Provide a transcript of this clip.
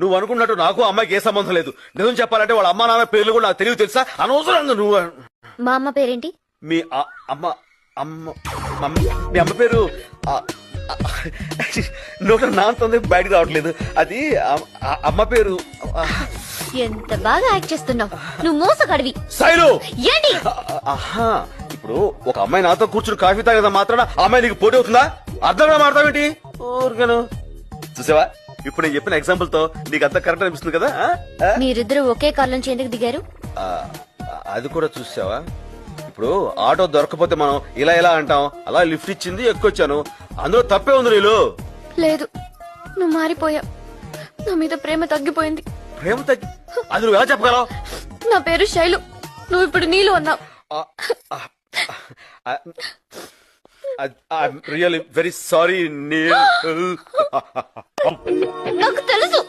నువ్వు అనుకున్నట్టు నాకు అమ్మాయికి ఏ సంబంధం లేదు. నిజం చెప్పాలంటే వాళ్ళ అమ్మా నాన్న పేర్లు కూడా నాకు తెలియదు తెలుసా. అనవసరంగా నువ్వు మా అమ్మ పేరేంటి? మీ అమ్మ అమ్మ మీ అమ్మ పేరు నోట నాంతుంది బయటకు రావట్లేదు. అది అమ్మ పేరు. ఎంత బాగా యాక్ట్ చేస్తున్నావు నువ్వు, మోసగాడివి. శైలు ఏంటి? ఆహా, ఇప్పుడు ఒక అమ్మాయి నాతో కూర్చుని కాఫీ తాగేదా మాత్రాన ఆ అమ్మాయి నీకు పోటీ అవుతుందా? అర్థంగా మాడతావేంటి? ఊరికాను చూసావా, ఇప్పుడు నేను చెప్పిన ఎగ్జాంపుల్ తో నీకు అంత కరెక్ట్ అనిపిస్తుంది కదా. మీరిద్దరు ఒకే కార్ నుంచి ఎందుకు దిగారు? అది కూడా చూసావా, ఇప్పుడు ఆటో దొరకపోతే మనం ఇలా ఇలా అంటాం, అలా లిఫ్ట్ ఇచ్చింది ఎక్కువచ్చాను. అందులో తప్పే ఉంది. నీళ్ళు లేదు, నువ్వు మారిపోయావు. నా మీద ప్రేమ తగ్గిపోయింది. ప్రేమ తగ్గి అది నువ్వు ఎలా చెప్పగలవు? నా పేరు శైలు, నువ్వు ఇప్పుడు నీళ్ళు అన్నావు. Really very sorry. నాకు తెలుసు